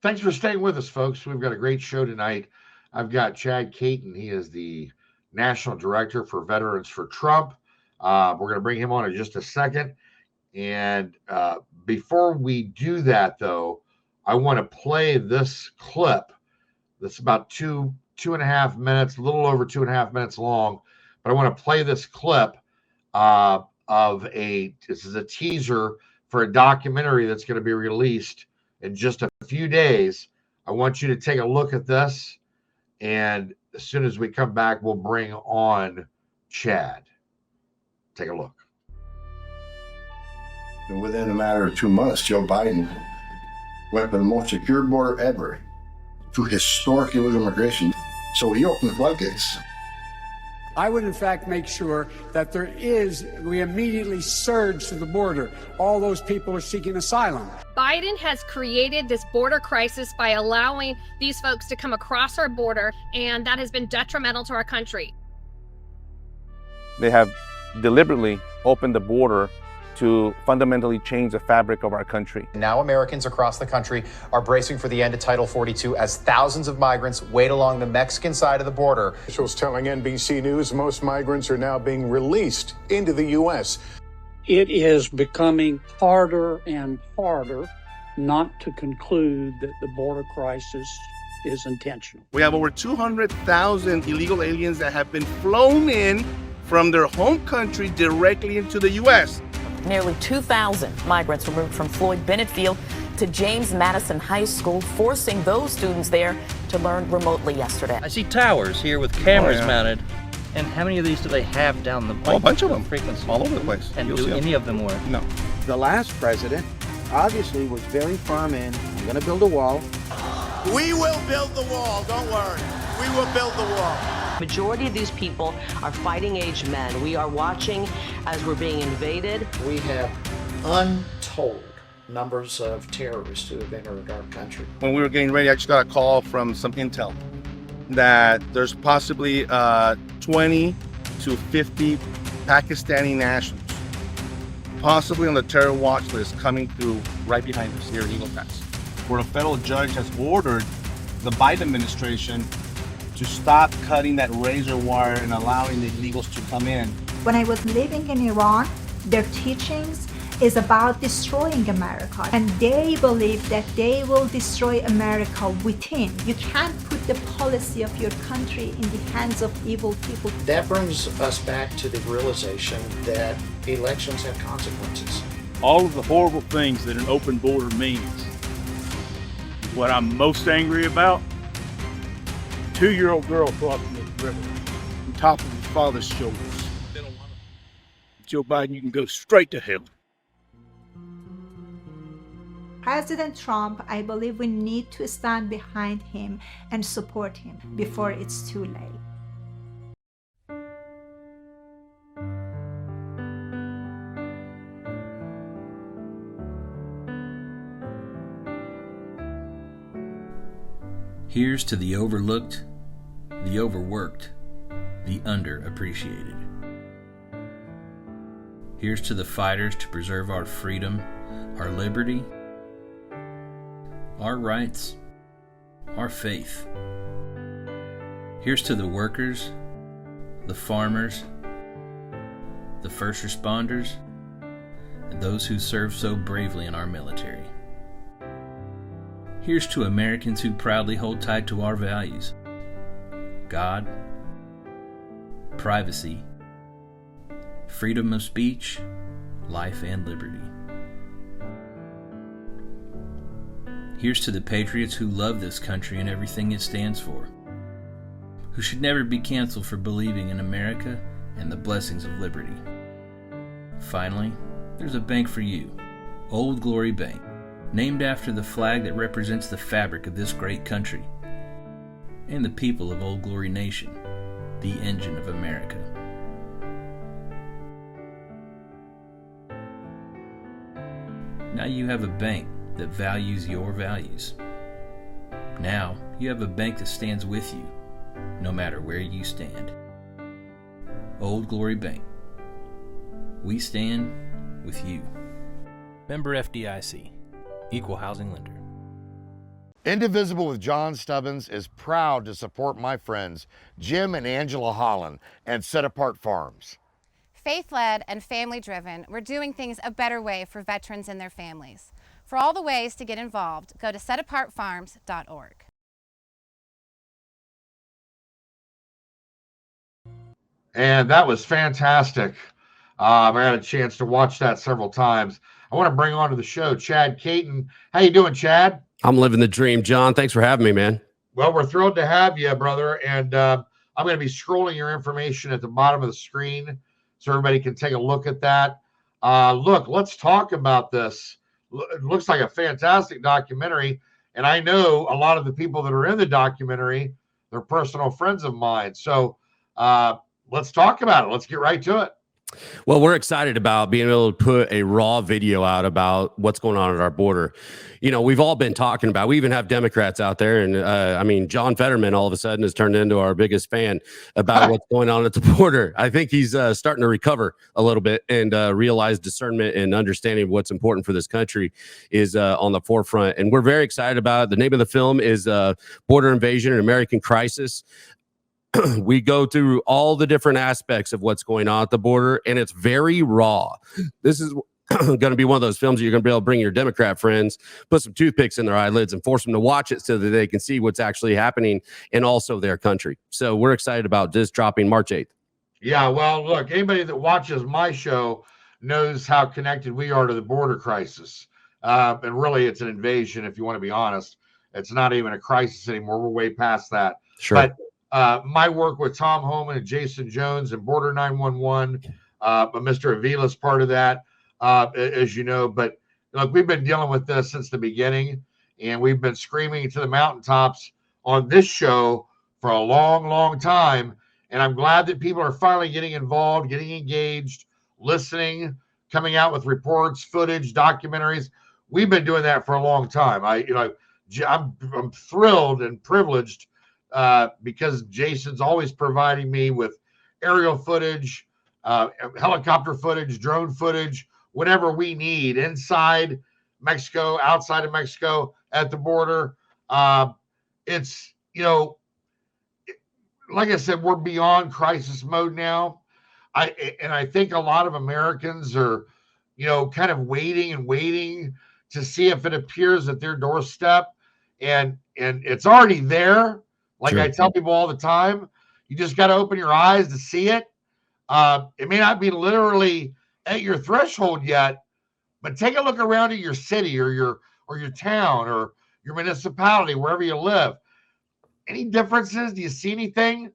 Thanks for staying with us, folks. We've got a great show tonight. I've got Chad Caton. He is the National Director for Veterans for Trump. We're going to bring him on in just a second. And before we do that, though, I want to play this clip that's about two and a half minutes, a little over 2.5 minutes long. But I want to play this clip this is a teaser for a documentary that's going to be released in just a few days. I want you to take a look at this. And as soon as we come back, we'll bring on Chad. Take a look. And within a matter of 2 months, Joe Biden went for the most secure border ever to historic illegal immigration. So he opened the floodgates. I would, in fact, make sure that we immediately surge to the border. All those people are seeking asylum. Biden has created this border crisis by allowing these folks to come across our border, and that has been detrimental to our country. They have deliberately opened the border to fundamentally change the fabric of our country. Now Americans across the country are bracing for the end of Title 42 as thousands of migrants wait along the Mexican side of the border. Officials telling NBC News most migrants are now being released into the U.S. It is becoming harder and harder not to conclude that the border crisis is intentional. We have over 200,000 illegal aliens that have been flown in from their home country directly into the U.S. Nearly 2,000 migrants were moved from Floyd Bennett Field to James Madison High School, forcing those students there to learn remotely yesterday. I see towers here with cameras mounted. And how many of these do they have down the a bunch of them, frequency? all over the place. And do any of them work? No. The last president obviously was very firm in, I'm going to build a wall. We will build the wall, don't worry. We will build the wall. Majority of these people are fighting age men. We are watching as we're being invaded. We have untold numbers of terrorists who have entered our country. When we were getting ready, I just got a call from some intel that there's possibly 20 to 50 Pakistani nationals possibly on the terror watch list coming through right behind us here in Eagle Pass, where a federal judge has ordered the Biden administration to stop cutting that razor wire and allowing the illegals to come in. When I was living in Iran, their teachings is about destroying America, and they believe that they will destroy America within. You can't put the policy of your country in the hands of evil people. That brings us back to the realization that elections have consequences. All of the horrible things that an open border means. What I'm most angry about, a 2-year-old girl crossing the river on top of his father's shoulders. Joe Biden, you can go straight to hell. President Trump, I believe we need to stand behind him and support him before it's too late. Here's to the overlooked, the overworked, the underappreciated. Here's to the fighters to preserve our freedom, our liberty, our rights, our faith. Here's to the workers, the farmers, the first responders, and those who serve so bravely in our military. Here's to Americans who proudly hold tight to our values: God, privacy, freedom of speech, life and liberty. Here's to the patriots who love this country and everything it stands for, who should never be canceled for believing in America and the blessings of liberty. Finally, there's a bank for you, Old Glory Bank, named after the flag that represents the fabric of this great country and the people of Old Glory Nation, the engine of America. Now you have a bank that values your values. Now you have a bank that stands with you, no matter where you stand. Old Glory Bank. We stand with you. Member FDIC, Equal Housing Lender. Indivisible with John Stubbins is proud to support my friends Jim and Angela Holland and Set Apart Farms. Faith-led and family-driven, we're doing things a better way for veterans and their families. For all the ways to get involved, go to setapartfarms.org. And that was fantastic. I had a chance to watch that several times. I want to bring on to the show Chad Caton. How you doing, Chad? I'm living the dream, John. Thanks for having me, man. Well, we're thrilled to have you, brother. And I'm going to be scrolling your information at the bottom of the screen so everybody can take a look at that. Look, let's talk about this. It looks like a fantastic documentary. And I know a lot of the people that are in the documentary, they're personal friends of mine. So let's talk about it. Let's get right to it. Well, we're excited about being able to put a raw video out about what's going on at our border. You know, we've all been talking about, we even have Democrats out there. And I mean, John Fetterman all of a sudden has turned into our biggest fan about what's going on at the border. I think he's starting to recover a little bit and realize discernment and understanding of what's important for this country is on the forefront. And we're very excited about it. The name of the film is Border Invasion, an American Crisis. We go through all the different aspects of what's going on at the border, and it's very raw. This is going to be one of those films that you're going to be able to bring your Democrat friends, put some toothpicks in their eyelids, and force them to watch it so that they can see what's actually happening in also their country. So we're excited about this dropping March 8th. Yeah, well, look, anybody that watches my show knows how connected we are to the border crisis. And really, it's an invasion, if you want to be honest. It's not even a crisis anymore. We're way past that. Sure. But my work with Tom Homan and Jason Jones and Border 911, but Mr. Avila's part of that, as you know. But look, we've been dealing with this since the beginning, and we've been screaming to the mountaintops on this show for a long, long time. And I'm glad that people are finally getting involved, getting engaged, listening, coming out with reports, footage, documentaries. We've been doing that for a long time. I'm thrilled and privileged because Jason's always providing me with aerial footage, helicopter footage, drone footage, whatever we need inside Mexico, outside of Mexico, at the border. It's, like I said, we're beyond crisis mode now. I think a lot of Americans are, kind of waiting to see if it appears at their doorstep, and it's already there. Like I tell people all the time, you just got to open your eyes to see it. It may not be literally at your threshold yet, but take a look around at your city or your town or your municipality, wherever you live. Any differences? Do you see anything?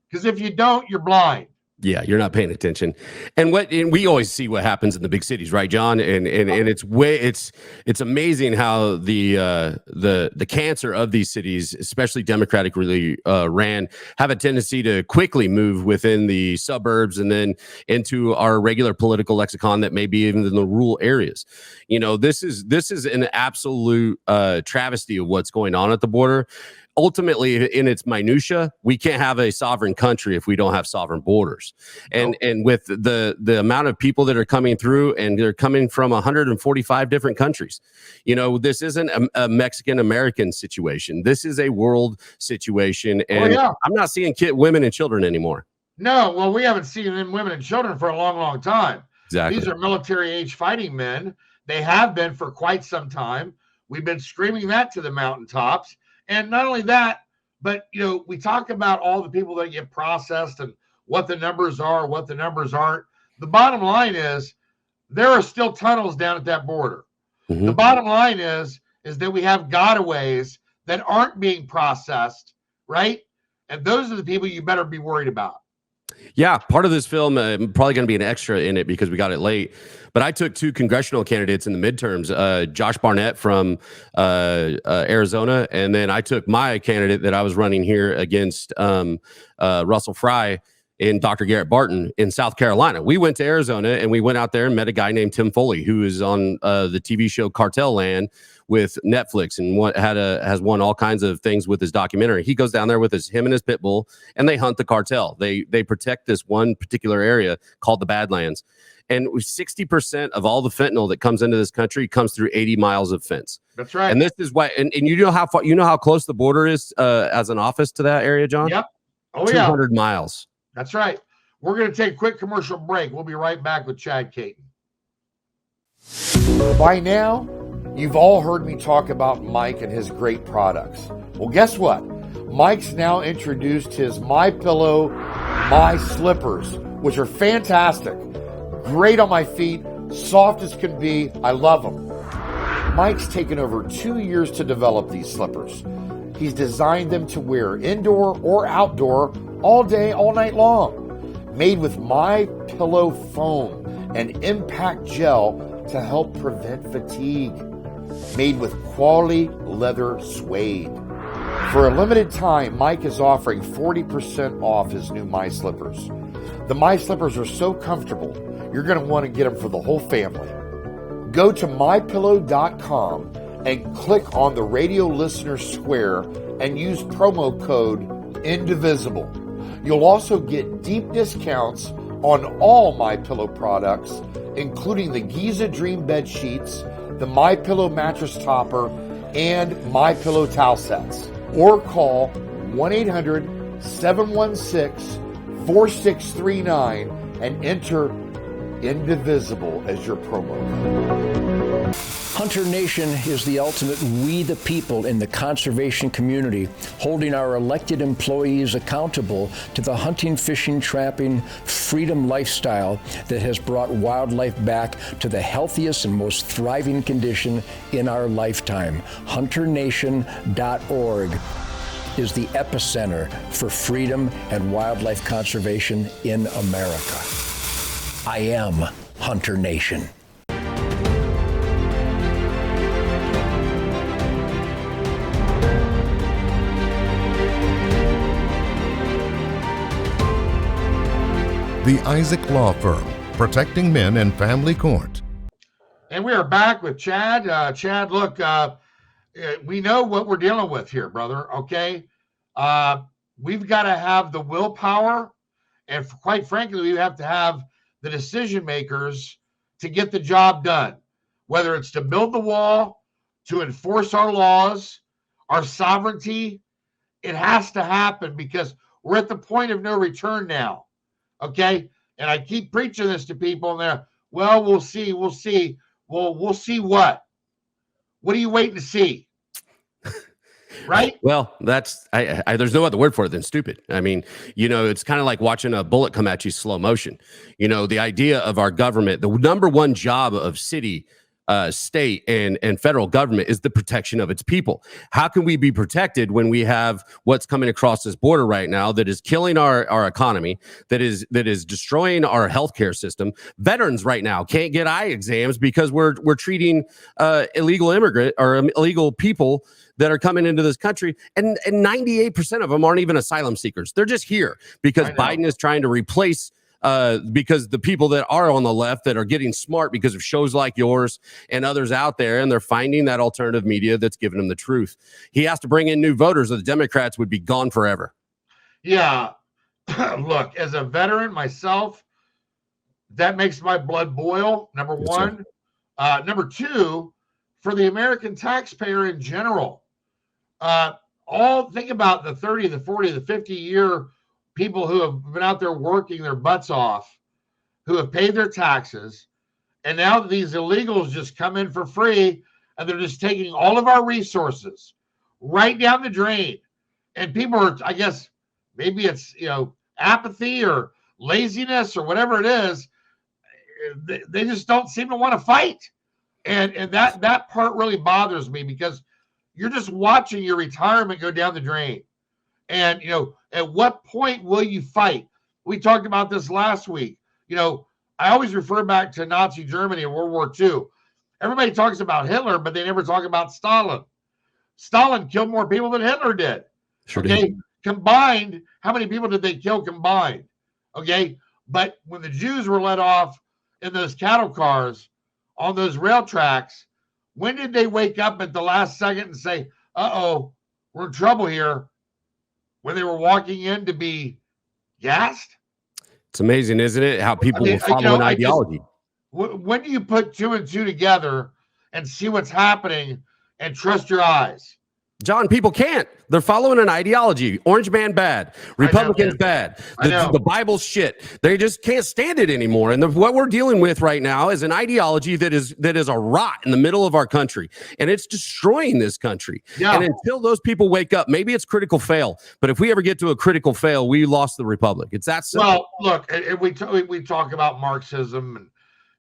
Because if you don't, you're blind. Yeah, you're not paying attention. And we always see what happens in the big cities, right, John? And it's amazing how the cancer of these cities, especially democratically ran, have a tendency to quickly move within the suburbs and then into our regular political lexicon that may be even in the rural areas. This is an absolute travesty of what's going on at the border. Ultimately, in its minutia, we can't have a sovereign country if we don't have sovereign borders. And with the amount of people that are coming through, and they're coming from 145 different countries, this isn't a Mexican-American situation. This is a world situation. And I'm not seeing women and children anymore. No, well, we haven't seen women and children for a long, long time. Exactly. These are military-age fighting men. They have been for quite some time. We've been screaming that to the mountaintops. And not only that, but, we talk about all the people that get processed and what the numbers are, what the numbers aren't. The bottom line is there are still tunnels down at that border. Mm-hmm. The bottom line is that we have gotaways that aren't being processed, right? And those are the people you better be worried about. Yeah, part of this film, probably going to be an extra in it because we got it late. But I took two congressional candidates in the midterms, Josh Barnett from Arizona, and then I took my candidate that I was running here against Russell Fry and Dr. Garrett Barton in South Carolina. We went to Arizona and we went out there and met a guy named Tim Foley, who is on the TV show Cartel Land with Netflix and has won all kinds of things with his documentary. He goes down there with him and his pit bull, and they hunt the cartel. They protect this one particular area called the Badlands. And 60% of all the fentanyl that comes into this country comes through 80 miles of fence. That's right. And this is why, and you know how far, how close the border is as an office to that area, John? Yep. Oh, 200 miles. That's right. We're going to take a quick commercial break. We'll be right back with Chad Caton. By now, you've all heard me talk about Mike and his great products. Well, guess what? Mike's now introduced his MyPillow My Slippers, which are fantastic. Great on my feet, soft as can be. I love them. Mike's taken over 2 years to develop these slippers. He's designed them to wear indoor or outdoor all day, all night long. Made with MyPillow foam and impact gel to help prevent fatigue. Made with quality leather suede. For a limited time, Mike is offering 40% off his new My Slippers. The My Slippers are so comfortable, you're going to want to get them for the whole family. Go to mypillow.com and click on the radio listener square and use promo code INDIVISIBLE. You'll also get deep discounts on all MyPillow products, including the Giza Dream bed sheets, the MyPillow mattress topper, and MyPillow towel sets. Or call 1-800-716-4639 and enter Indivisible as your promo code. Hunter Nation is the ultimate we the people in the conservation community, holding our elected employees accountable to the hunting, fishing, trapping, freedom lifestyle that has brought wildlife back to the healthiest and most thriving condition in our lifetime. HunterNation.org is the epicenter for freedom and wildlife conservation in America. I am Hunter Nation. The Isaac Law Firm, protecting men in family court. And we are back with Chad. Chad, look, we know what we're dealing with here, brother, okay? We've got to have the willpower, and quite frankly, we have to have the decision makers to get the job done, whether it's to build the wall, to enforce our laws, our sovereignty. It has to happen because we're at the point of no return now. Okay. And I keep preaching this to people and they're, well, we'll see. Well, we'll see what? What are you waiting to see? Right? Well, that's there's no other word for it than stupid. I mean, it's kind of like watching a bullet come at you slow motion. The idea of our government, the number one job of city, state, and federal government is the protection of its people. How can we be protected when we have what's coming across this border right now that is killing our economy, that is destroying our healthcare system? Veterans right now can't get eye exams because we're treating illegal immigrant or illegal people that are coming into this country, and 98% of them aren't even asylum seekers. They're just here because Biden is trying to replace because the people that are on the left that are getting smart because of shows like yours and others out there, and they're finding that alternative media that's giving them the truth. He has to bring in new voters or the Democrats would be gone forever. Yeah. Look, as a veteran myself, that makes my blood boil, number one. Number two, for the American taxpayer in general, think about the 30, the 40, the 50-year people who have been out there working their butts off, who have paid their taxes, and now these illegals just come in for free, and they're just taking all of our resources right down the drain. And people are, I guess, maybe it's, apathy or laziness or whatever it is. They just don't seem to want to fight. And that part really bothers me because you're just watching your retirement go down the drain. And, at what point will you fight? We talked about this last week. I always refer back to Nazi Germany and World War II. Everybody talks about Hitler, but they never talk about Stalin. Stalin killed more people than Hitler did. Sure okay. Did. Combined, how many people did they kill combined? Okay. But when the Jews were let off in those cattle cars on those rail tracks, When did they wake up at the last second and say, uh-oh, we're in trouble here, when they were walking in to be gassed? It's amazing, isn't it? How people will follow an ideology. When do you put 2 and 2 together and see what's happening and trust your eyes? John, people can't. They're following an ideology. Orange man bad. Republicans bad. The Bible's shit. They just can't stand it anymore. And what we're dealing with right now is an ideology that is a rot in the middle of our country. And it's destroying this country. Yeah. And until those people wake up, maybe it's critical fail. But if we ever get to a critical fail, we lost the republic. It's that simple. Well, look, we talk about Marxism and